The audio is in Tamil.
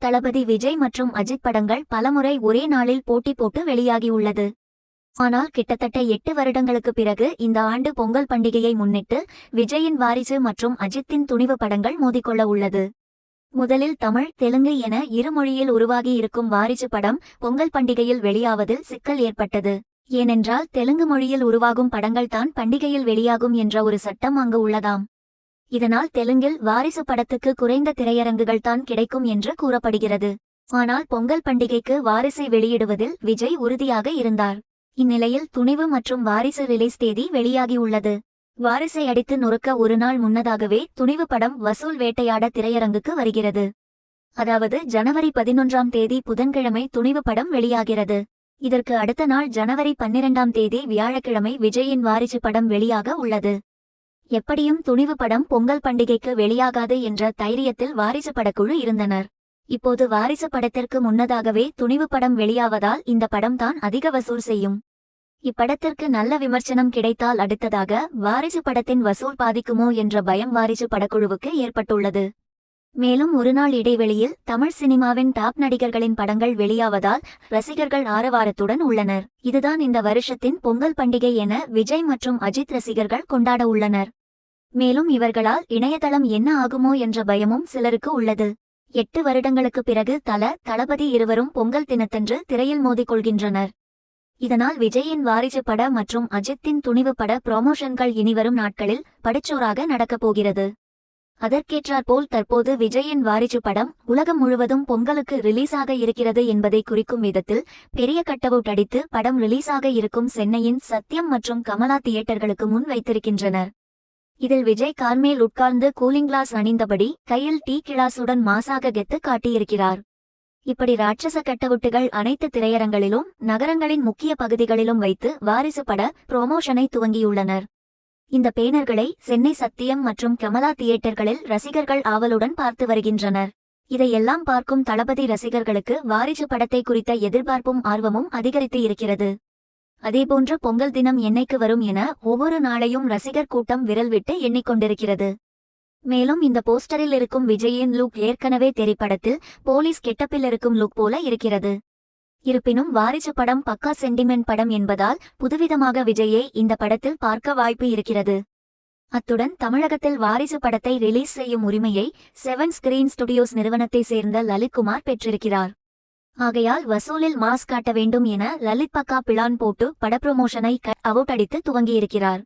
தளபதி விஜய் மற்றும் அஜித் படங்கள் பலமுறை ஒரே நாளில் போட்டி போட்டு வெளியாகியுள்ளது. ஆனால் கிட்டத்தட்ட 8 வருடங்களுக்கு பிறகு இந்த ஆண்டு பொங்கல் பண்டிகையை முன்னிட்டு விஜயின் வாரிசு மற்றும் அஜித்தின் துணிவு படங்கள் மோதிக்கொள்ள உள்ளது. முதலில் தமிழ், தெலுங்கு என இரு மொழியில் உருவாகி இருக்கும் வாரிசு படம் பொங்கல் பண்டிகையில் வெளியாவதில் சிக்கல் ஏற்பட்டது. ஏனென்றால் தெலுங்கு மொழியில் உருவாகும் படங்கள் தான் பண்டிகையில் வெளியாகும் என்ற ஒரு சட்டம் அங்கு உள்ளதாம். இதனால் தெலுங்கில் வாரிசு படத்துக்கு குறைந்த திரையரங்குகள் தான் கிடைக்கும் என்று கூறப்படுகிறது. ஆனால் பொங்கல் பண்டிகைக்கு வாரிசை வெளியிடுவதில் விஜய் உறுதியாக இருந்தார். இந்நிலையில் துணிவு மற்றும் வாரிசு ரிலீஸ் தேதி வெளியாகியுள்ளது. வாரிசை அடித்து நொறுக்க ஒரு நாள் முன்னதாகவே துணிவு படம் வசூல் வேட்டையாட திரையரங்குக்கு வருகிறது. அதாவது ஜனவரி 11ஆம் தேதி புதன்கிழமை துணிவு படம் வெளியாகிறது. இதற்கு அடுத்த நாள் ஜனவரி 12ஆம் தேதி வியாழக்கிழமை விஜயின் வாரிசு படம் வெளியாக உள்ளது. எப்படியும் துணிவு படம் பொங்கல் பண்டிகைக்கு வெளியாகாது என்ற தைரியத்தில் வாரிசு படக்குழு இருந்தனர். இப்போது வாரிசு படத்திற்கு முன்னதாகவே துணிவு படம் வெளியாவதால் இந்த படம் தான் அதிக வசூல் செய்யும். இப்படத்திற்கு நல்ல விமர்சனம் கிடைத்தால் அடுத்ததாக வாரிசு படத்தின் வசூல் பாதிக்குமோ என்ற பயம் வாரிசு படக்குழுவுக்கு ஏற்பட்டுள்ளது. மேலும் ஒருநாள் இடைவெளியில் தமிழ் சினிமாவின் டாப் நடிகர்களின் படங்கள் வெளியாவதால் ரசிகர்கள் ஆரவாரத்துடன் உள்ளனர். இதுதான் இந்த வருஷத்தின் பொங்கல் பண்டிகை என விஜய் மற்றும் அஜித் ரசிகர்கள் கொண்டாட உள்ளனர். மேலும் இவர்களால் இணையதளம் என்ன ஆகுமோ என்ற பயமும் சிலருக்கு உள்ளது. 8 வருடங்களுக்கு பிறகு தளபதி இருவரும் பொங்கல் தினத்தன்று திரையில் மோதிக்கொள்கின்றனர். இதனால் விஜயின் வாரிசு பட மற்றும் அஜித்தின் துணிவு பட ப்ரமோஷன்கள் இனிவரும் நாட்களில் படுச்சோறாக நடக்கப் போகிறது. அதற்கேற்றாற்போல் தற்போது விஜயின் வாரிசு படம் உலகம் முழுவதும் பொங்கலுக்கு ரிலீஸாக இருக்கிறது என்பதை குறிக்கும் விதத்தில் பெரிய கட்டவுட் அடித்து படம் ரிலீஸாக இருக்கும் சென்னையின் சத்யம் மற்றும் கமலா தியேட்டர்களுக்கு முன் வைத்திருக்கின்றனர். இதில் விஜய் கார்மேல் உட்கார்ந்து கூலிங் கிளாஸ் அணிந்தபடி கையில் டீ கிளாஸுடன் மாசாக கெத்து காட்டியிருக்கிறார். இப்படி ராட்சச கட்டவுட்டுகள் அனைத்து திரையரங்களிலும் நகரங்களின் முக்கிய பகுதிகளிலும் வைத்து வாரிசு பட ப்ரமோஷனை துவங்கியுள்ளனர். இந்த பேனர்களை சென்னை சத்தியம் மற்றும் கமலா தியேட்டர்களில் ரசிகர்கள் ஆவலுடன் பார்த்து வருகின்றனர். இதையெல்லாம் பார்க்கும் தளபதி ரசிகர்களுக்கு வாரிசு படத்தை குறித்த எதிர்பார்ப்பும் ஆர்வமும் அதிகரித்து இருக்கிறது. அதேபோன்று பொங்கல் தினம் என்னைக்கு வரும் என ஒவ்வொரு நாளையும் ரசிகர் கூட்டம் விரல் விட்டு எண்ணிக்கொண்டிருக்கிறது. மேலும் இந்த போஸ்டரில் இருக்கும் விஜயின் லுக் ஏற்கனவே திரைப்படத்தில் போலீஸ் கெட்டப்பில் இருக்கும் லுக் போல இருக்கிறது. இருப்பினும் வாரிசு படம் பக்கா சென்டிமெண்ட் படம் என்பதால் புதுவிதமாக விஜயை இந்த படத்தில் பார்க்க வாய்ப்பு இருக்கிறது. அத்துடன் தமிழகத்தில் வாரிசு படத்தை ரிலீஸ் செய்யும் உரிமையை 7 ஸ்கிரீன் ஸ்டுடியோஸ் நிறுவனத்தை சேர்ந்த லலித்குமார் பெற்றிருக்கிறார். ஆகையால் வசூலில் மாஸ் காட்ட வேண்டும் என லலித் பக்கா பிளான் போட்டு பட ப்ரமோஷனை அவுட் அடித்து துவங்கியிருக்கிறார்.